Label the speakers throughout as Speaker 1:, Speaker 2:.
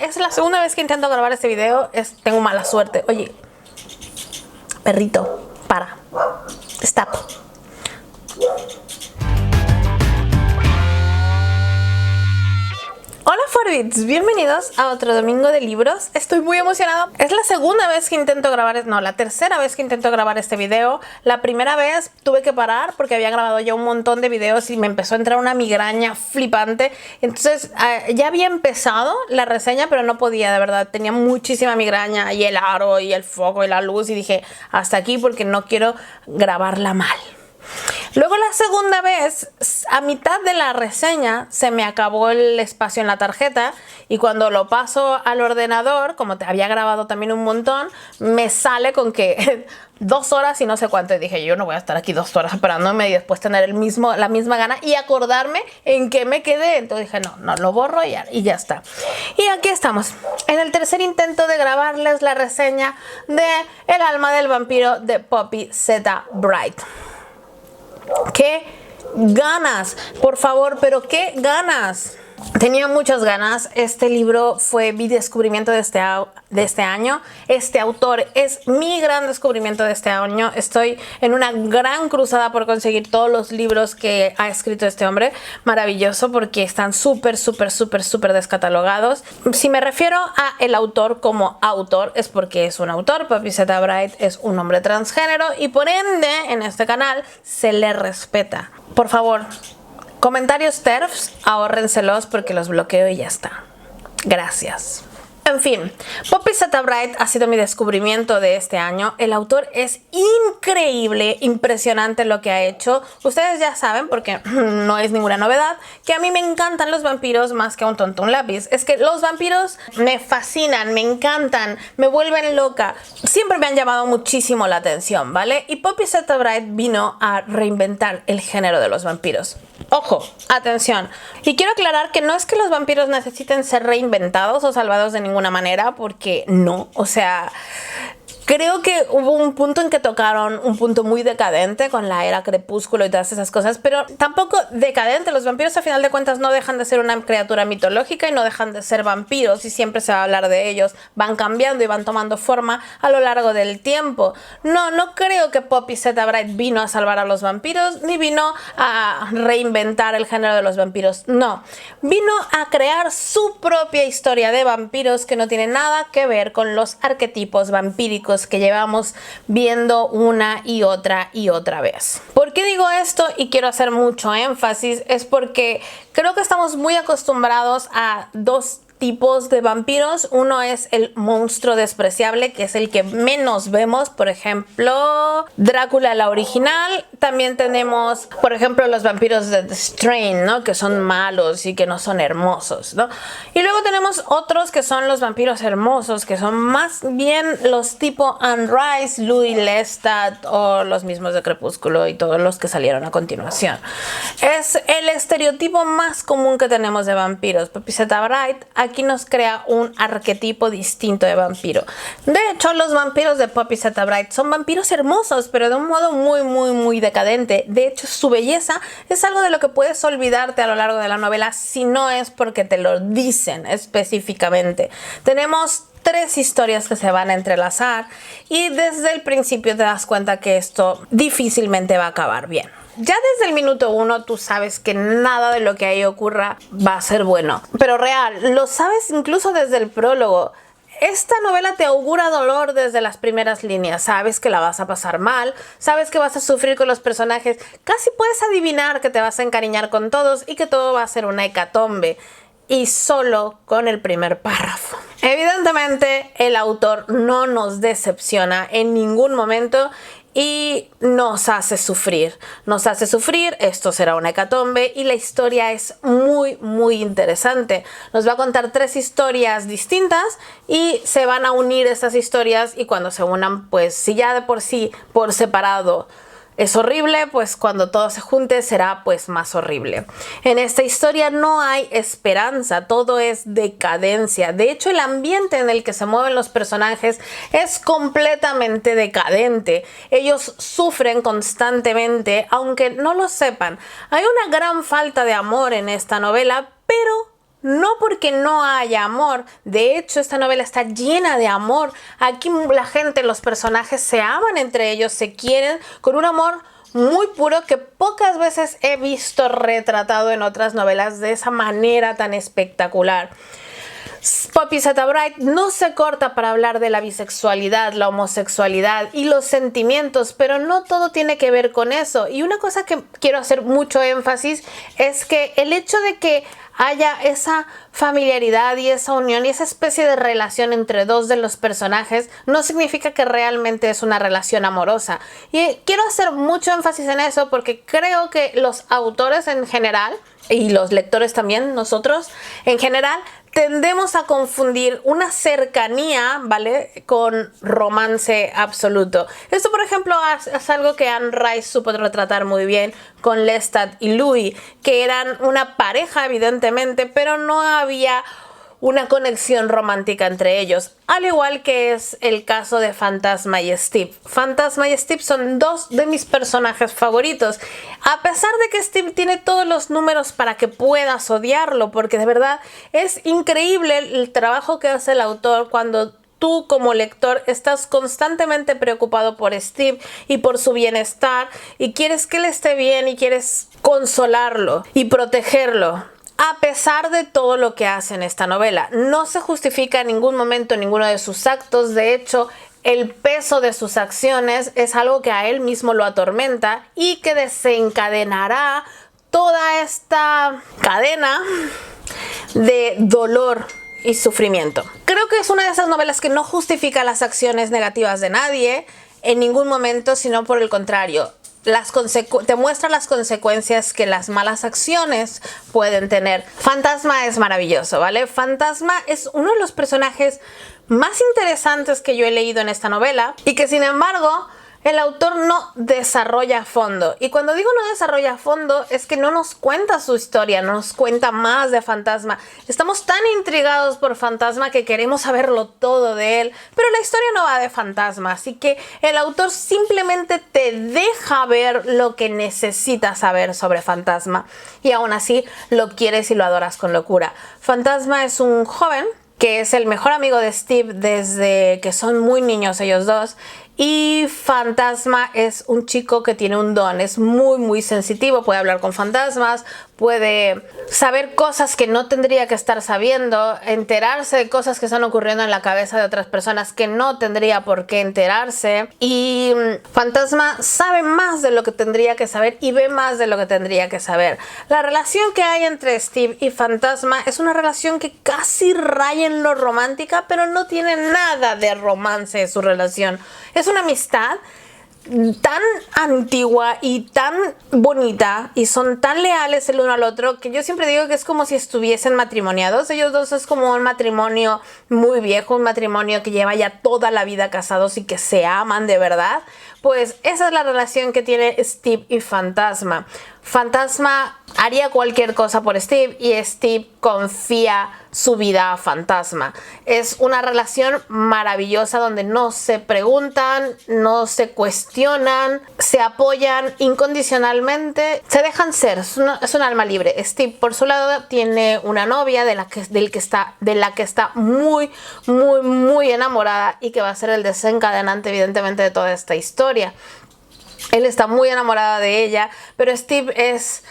Speaker 1: es la segunda vez que intento grabar este video. Tengo mala suerte. Oye, perrito, para. Stop. Hola Forbits, bienvenidos a otro domingo de libros. Estoy muy emocionada. Es la segunda vez que intento grabar, no, la tercera vez que intento grabar este video. La primera vez tuve que parar porque había grabado ya un montón de videos y me empezó a entrar una migraña flipante. Entonces ya había empezado la reseña, pero no podía, de verdad. Tenía muchísima migraña y el aro y el foco y la luz y dije hasta aquí porque no quiero grabarla mal. Luego la segunda vez, a mitad de la reseña, se me acabó el espacio en la tarjeta y cuando lo paso al ordenador, como te había grabado también un montón, me sale con que 2 horas y no sé cuánto. Y dije, yo no voy a estar aquí 2 horas esperándome y después tener la misma gana y acordarme en qué me quedé. Entonces dije, no, lo borro y ya está. Y aquí estamos, en el tercer intento de grabarles la reseña de El alma del vampiro de Poppy Z. Bride. ¡Qué ganas! Por favor, pero qué ganas. Tenía muchas ganas. Este libro fue mi descubrimiento de este año. Este autor es mi gran descubrimiento de este año. Estoy en una gran cruzada por conseguir todos los libros que ha escrito este hombre. Maravilloso, porque están súper descatalogados. Si me refiero a el autor como autor, es porque es un autor. Poppy Z. Bride es un hombre transgénero y por ende en este canal se le respeta. Por favor, comentarios TERFs, ahórrenselos porque los bloqueo y ya está. Gracias. En fin, Poppy Z. Bride ha sido mi descubrimiento de este año. El autor es increíble, impresionante lo que ha hecho. Ustedes ya saben, porque no es ninguna novedad, que a mí me encantan los vampiros más que a un tonto un lápiz. Es que los vampiros me fascinan, me encantan, me vuelven loca. Siempre me han llamado muchísimo la atención, ¿vale? Y Poppy Z. Bride vino a reinventar el género de los vampiros. Ojo, atención. Y quiero aclarar que no es que los vampiros necesiten ser reinventados o salvados de ninguna manera, porque no, o sea, creo que hubo un punto en que tocaron un punto muy decadente con la era Crepúsculo y todas esas cosas, pero tampoco decadente. Los vampiros a final de cuentas no dejan de ser una criatura mitológica y no dejan de ser vampiros y siempre se va a hablar de ellos. Van cambiando y van tomando forma a lo largo del tiempo. No creo que Poppy Z. Bride vino a salvar a los vampiros ni vino a reinventar el género de los vampiros. No, vino a crear su propia historia de vampiros que no tiene nada que ver con los arquetipos vampíricos que llevamos viendo una y otra vez. ¿Por qué digo esto? Y quiero hacer mucho énfasis, es porque creo que estamos muy acostumbrados a dos tipos de vampiros. Uno es el monstruo despreciable, que es el que menos vemos, por ejemplo Drácula la original. También tenemos, por ejemplo, los vampiros de The Strain, ¿no? Que son malos y que no son hermosos, ¿no? Y luego tenemos otros que son los vampiros hermosos, que son más bien los tipo Anne Rice, Louis Lestat o los mismos de Crepúsculo y todos los que salieron a continuación. Es el estereotipo más común que tenemos de vampiros. Poppy Z. Bride aquí nos crea un arquetipo distinto de vampiro. De hecho, los vampiros de Poppy Z. Bride son vampiros hermosos, pero de un modo muy decadente. De hecho, su belleza es algo de lo que puedes olvidarte a lo largo de la novela si no es porque te lo dicen específicamente. Tenemos 3 historias que se van a entrelazar y desde el principio te das cuenta que esto difícilmente va a acabar bien. Ya desde el minuto 1 tú sabes que nada de lo que ahí ocurra va a ser bueno. Pero real, lo sabes incluso desde el prólogo. Esta novela te augura dolor desde las primeras líneas. Sabes que la vas a pasar mal, sabes que vas a sufrir con los personajes. Casi puedes adivinar que te vas a encariñar con todos y que todo va a ser una hecatombe. Y solo con el primer párrafo. Evidentemente, el autor no nos decepciona en ningún momento y nos hace sufrir. Nos hace sufrir, esto será una hecatombe y la historia es muy interesante. Nos va a contar 3 historias distintas y se van a unir estas historias y cuando se unan, pues si ya de por sí, por separado, es horrible, pues cuando todo se junte será pues más horrible. En esta historia no hay esperanza, todo es decadencia. De hecho, el ambiente en el que se mueven los personajes es completamente decadente. Ellos sufren constantemente, aunque no lo sepan. Hay una gran falta de amor en esta novela, pero No porque no haya amor, de hecho esta novela está llena de amor. Aquí la gente, los personajes se aman entre ellos, se quieren con un amor muy puro que pocas veces he visto retratado en otras novelas de esa manera tan espectacular. Poppy Z. no se corta para hablar de la bisexualidad, la homosexualidad y los sentimientos, pero no todo tiene que ver con eso. Y una cosa que quiero hacer mucho énfasis es que el hecho de que haya esa familiaridad y esa unión y esa especie de relación entre dos de los personajes no significa que realmente es una relación amorosa. Y quiero hacer mucho énfasis en eso porque creo que los autores en general y los lectores también, nosotros en general, tendemos a confundir una cercanía, ¿vale?, con romance absoluto. Esto, por ejemplo, es algo que Anne Rice supo retratar muy bien con Lestat y Louis, que eran una pareja, evidentemente, pero no había una conexión romántica entre ellos, al igual que es el caso de Fantasma y Steve. Fantasma y Steve son dos de mis personajes favoritos, a pesar de que Steve tiene todos los números para que puedas odiarlo, porque de verdad es increíble el trabajo que hace el autor cuando tú como lector estás constantemente preocupado por Steve y por su bienestar y quieres que él esté bien y quieres consolarlo y protegerlo. A pesar de todo lo que hace en esta novela, no se justifica en ningún momento ninguno de sus actos. De hecho, el peso de sus acciones es algo que a él mismo lo atormenta y que desencadenará toda esta cadena de dolor y sufrimiento. Creo que es una de esas novelas que no justifica las acciones negativas de nadie en ningún momento, sino por el contrario. Te muestra las consecuencias que las malas acciones pueden tener. Fantasma es maravilloso, ¿vale? Fantasma es uno de los personajes más interesantes que yo he leído en esta novela y que, sin embargo, el autor no desarrolla a fondo. Y cuando digo no desarrolla a fondo es que no nos cuenta su historia, no nos cuenta más de Fantasma. Estamos tan intrigados por Fantasma que queremos saberlo todo de él, pero la historia no va de Fantasma, así que el autor simplemente te deja ver lo que necesitas saber sobre Fantasma y aún así lo quieres y lo adoras con locura. Fantasma es un joven que es el mejor amigo de Steve desde que son muy niños ellos dos. Y Fantasma es un chico que tiene un don, es muy sensitivo, puede hablar con fantasmas, puede saber cosas que no tendría que estar sabiendo, enterarse de cosas que están ocurriendo en la cabeza de otras personas que no tendría por qué enterarse. Y Fantasma sabe más de lo que tendría que saber y ve más de lo que tendría que saber. La relación que hay entre Steve y Fantasma es una relación que casi raya en lo romántica, pero no tiene nada de romance en su relación. Es una amistad tan antigua y tan bonita y son tan leales el uno al otro que yo siempre digo que es como si estuviesen matrimoniados. Ellos dos es como un matrimonio muy viejo, un matrimonio que lleva ya toda la vida casados y que se aman de verdad. Pues esa es la relación que tiene Steve y Fantasma. Fantasma haría cualquier cosa por Steve y Steve confía su vida a Fantasma. Es una relación maravillosa donde no se preguntan, no se cuestionan, se apoyan incondicionalmente, se dejan ser. Es un alma libre. Steve, por su lado, tiene una novia de la que está muy enamorada y que va a ser el desencadenante, evidentemente, de toda esta historia. Él está muy enamorado de ella, pero Steve es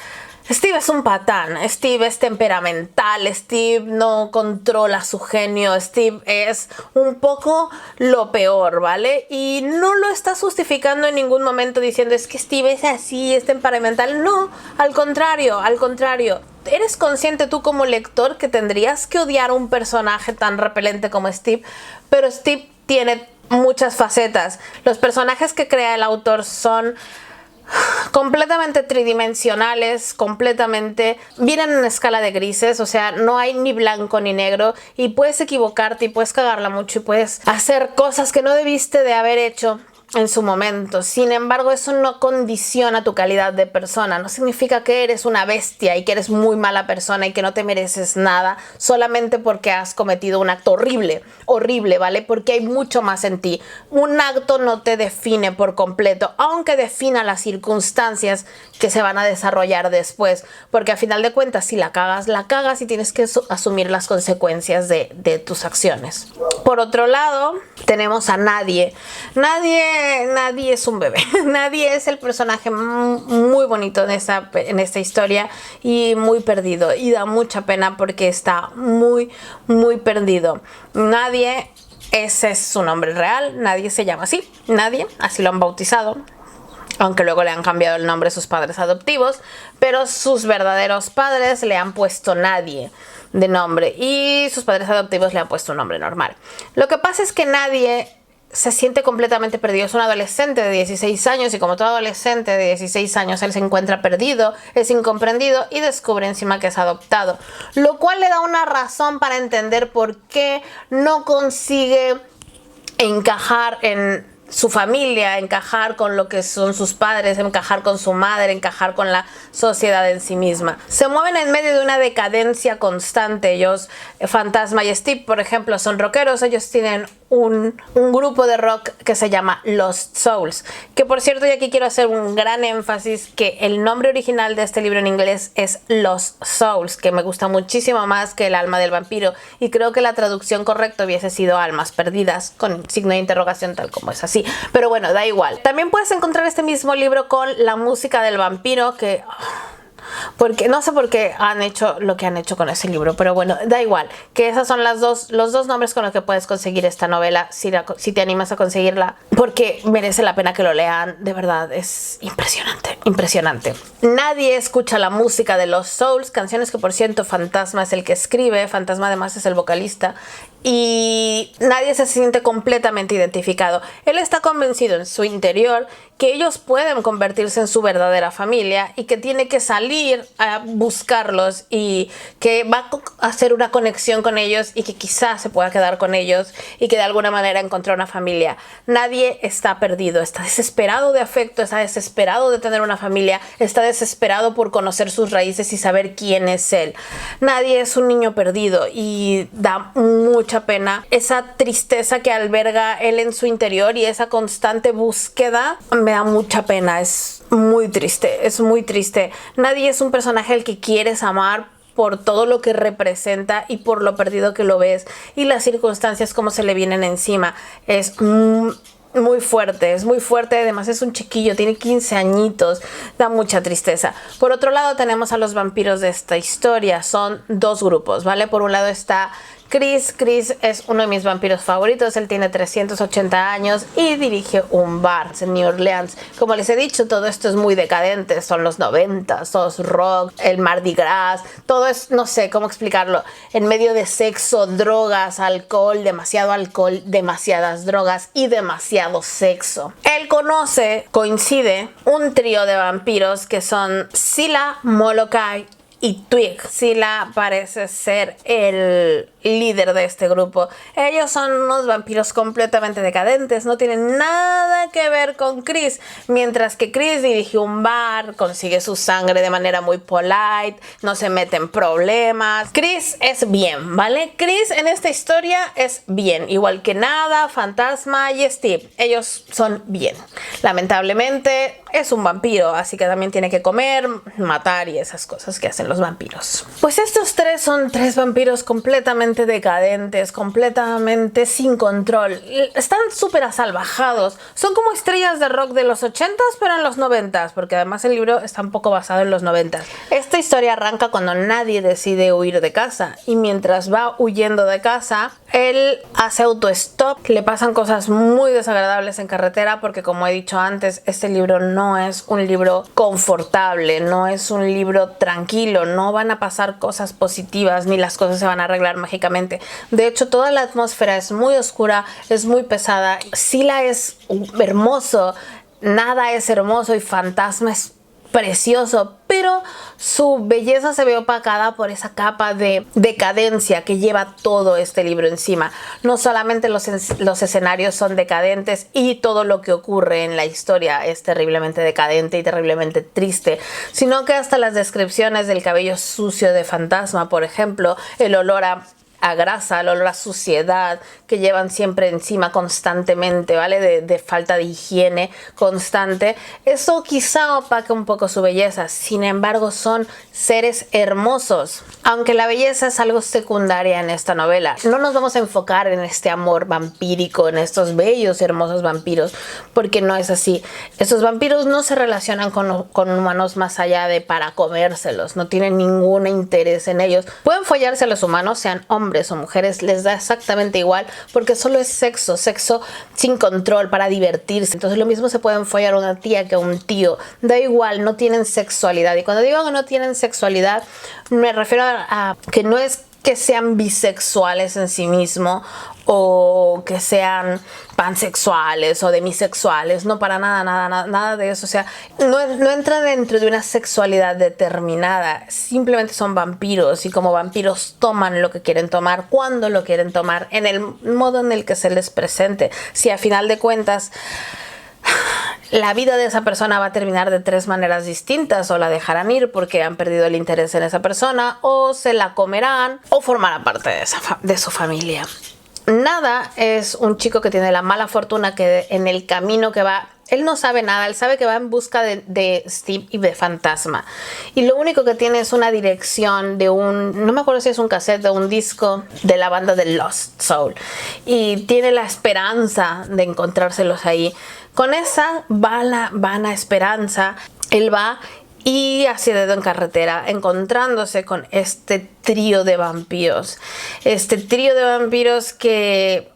Speaker 1: un patán, Steve es temperamental, Steve no controla su genio, Steve es un poco lo peor, ¿vale? Y no lo está justificando en ningún momento diciendo es que Steve es así, es temperamental. No, al contrario. ¿Eres consciente tú como lector que tendrías que odiar a un personaje tan repelente como Steve? Pero Steve tiene muchas facetas. Los personajes que crea el autor son completamente tridimensionales, vienen en escala de grises, o sea, no hay ni blanco ni negro y puedes equivocarte y puedes cagarla mucho y puedes hacer cosas que no debiste de haber hecho. en su momento. Sin embargo, eso no condiciona tu calidad de persona. No significa que eres una bestia y que eres muy mala persona y que no te mereces nada solamente porque has cometido un acto horrible, ¿vale? Porque hay mucho más en ti. Un acto no te define por completo, aunque defina las circunstancias que se van a desarrollar después. Porque a final de cuentas, si la cagas y tienes que asumir las consecuencias de tus acciones. Por otro lado, tenemos a Nadie. Nadie es un bebé. Nadie es el personaje muy bonito en esta historia y muy perdido. Y da mucha pena porque está muy perdido. Nadie, ese es su nombre real. Nadie se llama así. Nadie, así lo han bautizado. Aunque luego le han cambiado el nombre a sus padres adoptivos. Pero sus verdaderos padres le han puesto Nadie de nombre. Y sus padres adoptivos le han puesto un nombre normal. Lo que pasa es que Nadie se siente completamente perdido. Es un adolescente de 16 años y como todo adolescente de 16 años él se encuentra perdido, es incomprendido y descubre encima que es adoptado. Lo cual le da una razón para entender por qué no consigue encajar en su familia, encajar con lo que son sus padres, encajar con su madre, encajar con la sociedad en sí misma. Se mueven en medio de una decadencia constante. Ellos, Fantasma y Steve, por ejemplo, son rockeros. Ellos tienen un grupo de rock que se llama Lost Souls, que por cierto, y aquí quiero hacer un gran énfasis, que el nombre original de este libro en inglés es Lost Souls, que me gusta muchísimo más que El alma del vampiro, y creo que la traducción correcta hubiese sido Almas perdidas, con signo de interrogación, tal como es así, pero bueno, da igual. También puedes encontrar este mismo libro con La música del vampiro, que porque no sé por qué han hecho lo que han hecho con ese libro, pero bueno, da igual, que esos son los dos nombres con los que puedes conseguir esta novela, si te animas a conseguirla, porque merece la pena que lo lean. De verdad, es impresionante. Nadie escucha la música de Lost Souls, canciones que por cierto Fantasma es el que escribe. Fantasma además es el vocalista, y Nadie se siente completamente identificado. Él está convencido en su interior que ellos pueden convertirse en su verdadera familia y que tiene que salir a buscarlos y que va a hacer una conexión con ellos y que quizás se pueda quedar con ellos y que de alguna manera encontrar una familia. Nadie está perdido, está desesperado de afecto, está desesperado de tener una familia, está desesperado por conocer sus raíces y saber quién es él. Nadie es un niño perdido y da mucha pena esa tristeza que alberga él en su interior y esa constante búsqueda. Me da mucha pena, es muy triste. Nadie es un personaje al que quieres amar por todo lo que representa y por lo perdido que lo ves y las circunstancias como se le vienen encima. Es muy fuerte, además es un chiquillo, tiene 15 añitos, da mucha tristeza. Por otro lado tenemos a los vampiros de esta historia, son dos grupos, ¿vale? Por un lado está Chris es uno de mis vampiros favoritos. Él tiene 380 años y dirige un bar en New Orleans. Como les he dicho, todo esto es muy decadente. Son los 90, todo es rock, el Mardi Gras. Todo es, no sé cómo explicarlo, en medio de sexo, drogas, alcohol, demasiadas drogas y demasiado sexo. Él coincide un trío de vampiros que son Scylla, Molokai y Twig. Scylla parece ser el líder de este grupo. Ellos son unos vampiros completamente decadentes, no tienen nada que ver con Chris, mientras que Chris dirige un bar, consigue su sangre de manera muy polite, no se mete en problemas. Chris es bien, ¿vale? Chris en esta historia es bien, igual que Nada, Fantasma y Steve. Ellos son bien. Lamentablemente es un vampiro, así que también tiene que comer, matar y esas cosas que hacen los vampiros. Pues estos tres son tres vampiros completamente decadentes, completamente sin control. Están súper asalvajados. Son como estrellas de rock de los 80s, pero en los 90s, porque además el libro está un poco basado en los 90s. Esta historia arranca cuando Nadie decide huir de casa, y mientras va huyendo de casa, él hace autostop. Le pasan cosas muy desagradables en carretera, porque como he dicho antes, este libro no es un libro confortable, no es un libro tranquilo, no van a pasar cosas positivas, ni las cosas se van a arreglar mágicamente. De hecho, toda la atmósfera es muy oscura, es muy pesada. Scylla es hermoso, Nada es hermoso y Fantasma es precioso, pero su belleza se ve opacada por esa capa de decadencia que lleva todo este libro encima. No solamente los escenarios son decadentes y todo lo que ocurre en la historia es terriblemente decadente y terriblemente triste, sino que hasta las descripciones del cabello sucio de Fantasma, por ejemplo, el olor a grasa, el olor a suciedad que llevan siempre encima constantemente, ¿vale? De falta de higiene constante. Eso quizá opaca un poco su belleza. Sin embargo, son seres hermosos. Aunque la belleza es algo secundaria en esta novela, no nos vamos a enfocar en este amor vampírico, en estos bellos y hermosos vampiros, porque no es así. Estos vampiros no se relacionan con humanos más allá de para comérselos. No tienen ningún interés en ellos. Pueden follarse a los humanos, sean hombres o mujeres, les da exactamente igual, porque solo es sexo sin control, para divertirse. Entonces lo mismo se pueden follar a una tía que a un tío, da igual, no tienen sexualidad. Y cuando digo que no tienen sexualidad, me refiero a que no es que sean bisexuales en sí mismo o que sean pansexuales o demisexuales, no, para nada de eso. O sea, no entra dentro de una sexualidad determinada, simplemente son vampiros y como vampiros toman lo que quieren tomar, cuando lo quieren tomar, en el modo en el que se les presente. Si a final de cuentas la vida de esa persona va a terminar de 3 maneras distintas, o la dejarán ir porque han perdido el interés en esa persona, o se la comerán, o formará parte de su familia. Nada es un chico que tiene la mala fortuna que en el camino que va, él no sabe nada, él sabe que va en busca de Steve y de Fantasma. Y lo único que tiene es una dirección de no me acuerdo si es un cassette o un disco de la banda de Lost Soul. Y tiene la esperanza de encontrárselos ahí. Con esa vana esperanza, él va y hacia dedo en carretera, encontrándose con este trío de vampiros. Este trío de vampiros que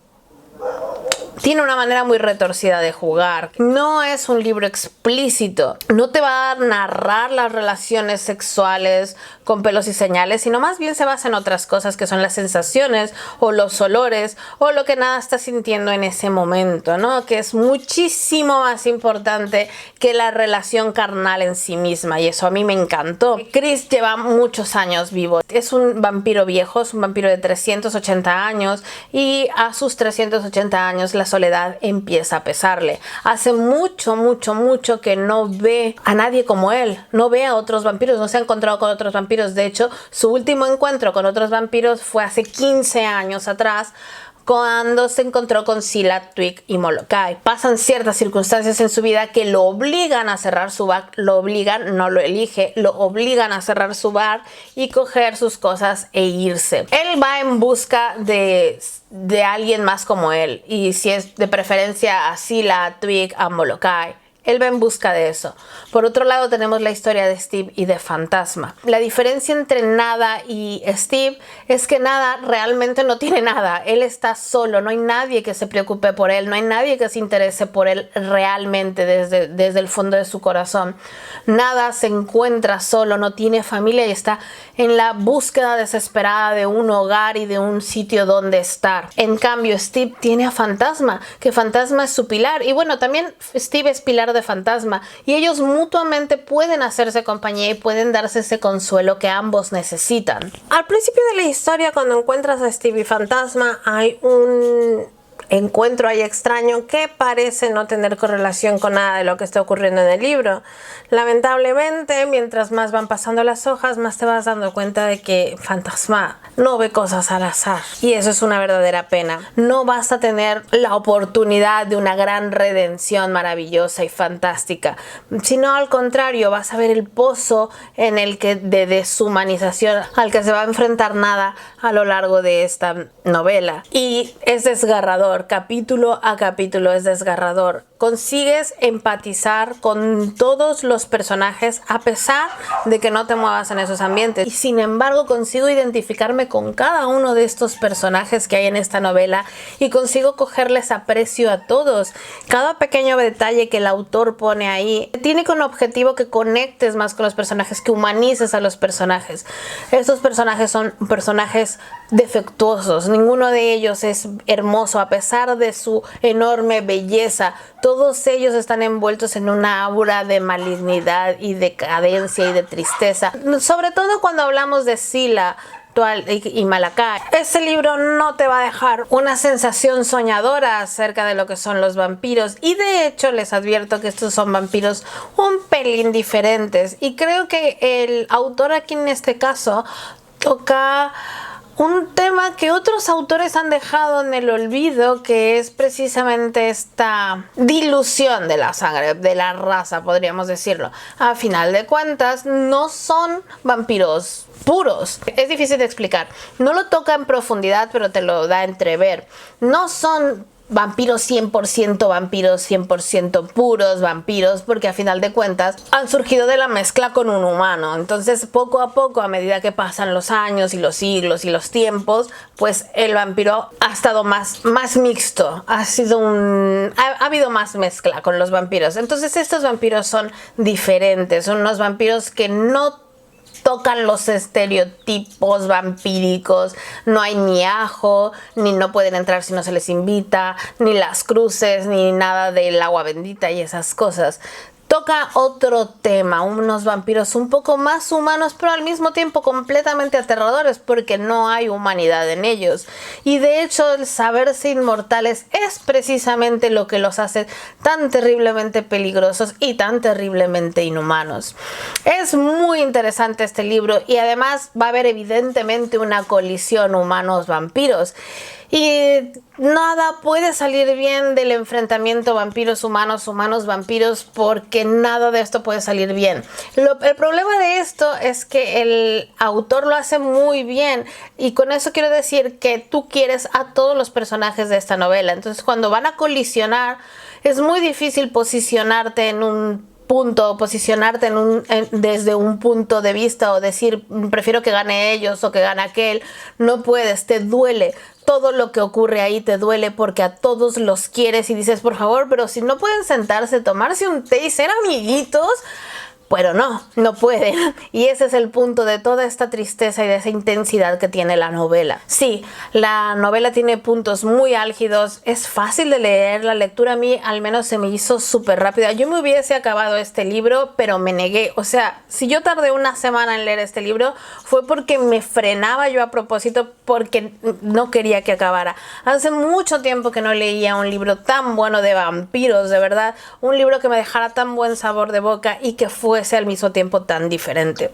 Speaker 1: tiene una manera muy retorcida de jugar. No es un libro explícito. No te va a narrar las relaciones sexuales con pelos y señales, sino más bien se basa en otras cosas que son las sensaciones o los olores o lo que nada está sintiendo en ese momento, ¿no? Que es muchísimo más importante que la relación carnal en sí misma, y eso a mí me encantó. Chris lleva muchos años vivo. Es un vampiro viejo, es un vampiro de 380 años y a sus 380 años la soledad empieza a pesarle. Hace mucho que no ve a nadie como él, no ve a otros vampiros, no se ha encontrado con otros vampiros. De hecho, su último encuentro con otros vampiros fue hace 15 años atrás, cuando se encontró con Scylla, Twig y Molokai. Pasan ciertas circunstancias en su vida que lo obligan a cerrar su bar, lo obligan, no lo elige, lo obligan a cerrar su bar y coger sus cosas e irse. Él va en busca de alguien más como él, y si es de preferencia a Scylla, a Twig, a Molokai. Él va en busca de eso. Por otro lado tenemos la historia de Steve y de Fantasma. La diferencia entre Nada y Steve es que Nada realmente no tiene nada. Él está solo, no hay nadie que se preocupe por él, no hay nadie que se interese por él realmente desde el fondo de su corazón. Nada se encuentra solo, no tiene familia y está en la búsqueda desesperada de un hogar y de un sitio donde estar. En cambio, Steve tiene a Fantasma, que Fantasma es su pilar. Y bueno, también Steve es pilar de Fantasma, y ellos mutuamente pueden hacerse compañía y pueden darse ese consuelo que ambos necesitan. Al principio de la historia, cuando encuentras a Steve y Fantasma, hay un encuentro ahí extraño que parece no tener correlación con nada de lo que está ocurriendo en el libro. Lamentablemente, mientras más van pasando las hojas, más te vas dando cuenta de que Fantasma no ve cosas al azar, y eso es una verdadera pena. No vas a tener la oportunidad de una gran redención maravillosa y fantástica, sino al contrario, vas a ver el pozo en el que de deshumanización al que se va a enfrentar Nada a lo largo de esta novela, y es desgarrador. Capítulo a capítulo es desgarrador. Consigues empatizar con todos los personajes a pesar de que no te muevas en esos ambientes, y sin embargo consigo identificarme con cada uno de estos personajes que hay en esta novela y consigo cogerles aprecio a todos. Cada pequeño detalle que el autor pone ahí tiene como objetivo que conectes más con los personajes, que humanices a los personajes. Estos personajes son personajes defectuosos, ninguno de ellos es hermoso a pesar de su enorme belleza. Todos todos ellos están envueltos en una aura de malignidad y decadencia y de tristeza. Sobre todo cuando hablamos de Scylla y Malakai. Este libro no te va a dejar una sensación soñadora acerca de lo que son los vampiros, y de hecho les advierto que estos son vampiros un pelín diferentes, y creo que el autor aquí en este caso toca un tema que otros autores han dejado en el olvido, que es precisamente esta dilución de la sangre, de la raza, podríamos decirlo. A final de cuentas, no son vampiros puros. Es difícil de explicar. No lo toca en profundidad, pero te lo da a entrever. No son vampiros 100% puros vampiros, porque a final de cuentas han surgido de la mezcla con un humano. Entonces poco a poco, a medida que pasan los años y los siglos y los tiempos, pues el vampiro ha estado más mixto, ha habido más mezcla con los vampiros. Entonces estos vampiros son diferentes, son unos vampiros que no tocan los estereotipos vampíricos. No hay ni ajo, ni no pueden entrar si no se les invita, ni las cruces, ni nada del agua bendita y esas cosas. Toca otro tema, unos vampiros un poco más humanos, pero al mismo tiempo completamente aterradores, porque no hay humanidad en ellos. Y de hecho el saberse inmortales es precisamente lo que los hace tan terriblemente peligrosos y tan terriblemente inhumanos. Es muy interesante este libro, y además va a haber evidentemente una colisión humanos-vampiros. Y nada puede salir bien del enfrentamiento vampiros-humanos, humanos-vampiros, porque nada de esto puede salir bien. El problema de esto es que el autor lo hace muy bien, y con eso quiero decir que tú quieres a todos los personajes de esta novela. Entonces cuando van a colisionar es muy difícil posicionarte en un punto, desde un punto de vista, o decir prefiero que gane ellos o que gane aquel. No puedes, te duele. Todo lo que ocurre ahí te duele, porque a todos los quieres y dices, por favor, pero si no pueden sentarse, tomarse un té y ser amiguitos. Pero no pueden. Y ese es el punto de toda esta tristeza y de esa intensidad que tiene la novela. Sí, la novela tiene puntos muy álgidos, es fácil de leer, la lectura a mí al menos se me hizo súper rápida. Yo me hubiese acabado este libro, pero me negué. O sea, si yo tardé una semana en leer este libro, fue porque me frenaba yo a propósito, porque no quería que acabara. Hace mucho tiempo que no leía un libro tan bueno de vampiros, de verdad. Un libro que me dejara tan buen sabor de boca y que fuese al mismo tiempo tan diferente.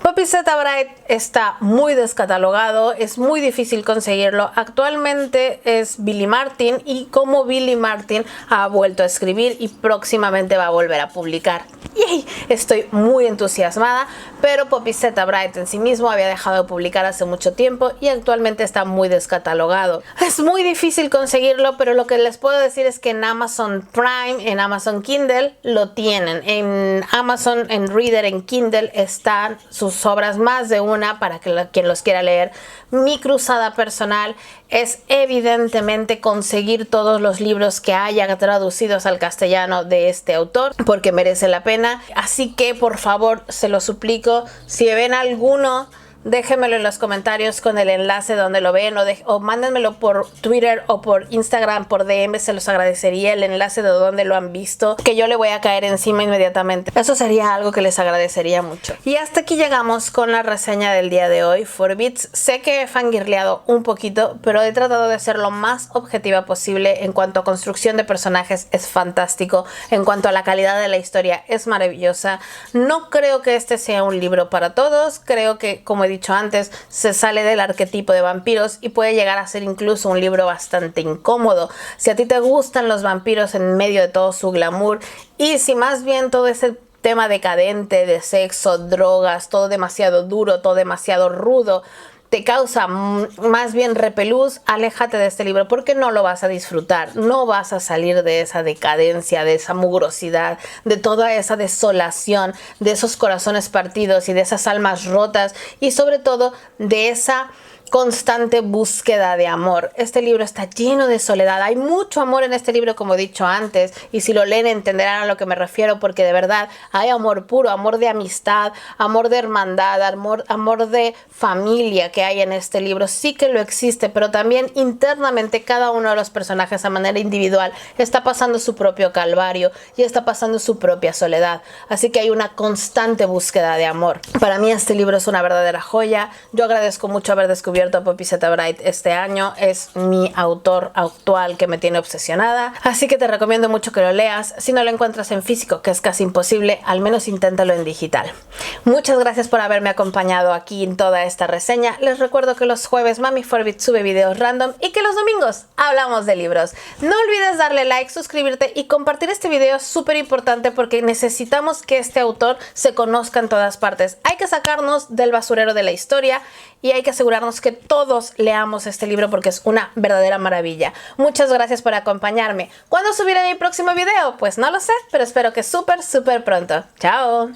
Speaker 1: Poppy Z. Bride está muy descatalogado, es muy difícil conseguirlo. Actualmente es Billy Martin, y como Billy Martin ha vuelto a escribir y próximamente va a volver a publicar. ¡Yay! Estoy muy entusiasmada, pero Poppy Z. Bride en sí mismo había dejado de publicar hace mucho tiempo y actualmente está muy descatalogado. Es muy difícil conseguirlo, pero lo que les puedo decir es que en Amazon Prime, en Amazon Kindle, lo tienen. En Amazon, en Reader, en Kindle, están sus obras, más de una, para que quien los quiera leer. Mi cruzada personal es evidentemente conseguir todos los libros que haya traducidos al castellano de este autor, porque merece la pena. Así que por favor, se lo suplico, si ven alguno, déjenmelo en los comentarios con el enlace donde lo ven, o mándenmelo por Twitter o por Instagram, por DM, se los agradecería, el enlace de donde lo han visto, que yo le voy a caer encima inmediatamente. Eso sería algo que les agradecería mucho. Y hasta aquí llegamos con la reseña del día de hoy, 4bits. Sé que he fangirleado un poquito, pero he tratado de ser lo más objetiva posible. En cuanto a construcción de personajes, es fantástico. En cuanto a la calidad de la historia, es maravillosa. No creo que este sea un libro para todos. Creo que, como he dicho antes, se sale del arquetipo de vampiros y puede llegar a ser incluso un libro bastante incómodo. Si a ti te gustan los vampiros en medio de todo su glamour, y si más bien todo ese tema decadente de sexo, drogas, todo demasiado duro, todo demasiado rudo, te causa más bien repelús, aléjate de este libro, porque no lo vas a disfrutar. No vas a salir de esa decadencia, de esa mugrosidad, de toda esa desolación, de esos corazones partidos y de esas almas rotas, y sobre todo de esa constante búsqueda de amor. Este libro está lleno de soledad. Hay mucho amor en este libro, como he dicho antes, y si lo leen entenderán a lo que me refiero, porque de verdad hay amor puro, amor de amistad, amor de hermandad, amor de familia que hay en este libro. Sí que lo existe, pero también internamente cada uno de los personajes a manera individual está pasando su propio calvario y está pasando su propia soledad. Así que hay una constante búsqueda de amor. Para mí este libro es una verdadera joya. Yo agradezco mucho haber descubierto a Poppy Z. Bright este año. Es mi autor actual que me tiene obsesionada. Así que te recomiendo mucho que lo leas. Si no lo encuentras en físico, que es casi imposible, al menos inténtalo en digital. Muchas gracias por haberme acompañado aquí en toda esta reseña. Les recuerdo que los jueves Mami Forbit sube videos random y que los domingos hablamos de libros. No olvides darle like, suscribirte y compartir este video. Es súper importante porque necesitamos que este autor se conozca en todas partes. Hay que sacarnos del basurero de la historia y hay que asegurarnos que todos leamos este libro porque es una verdadera maravilla. Muchas gracias por acompañarme. ¿Cuándo subiré mi próximo video? Pues no lo sé, pero espero que súper pronto. ¡Chao!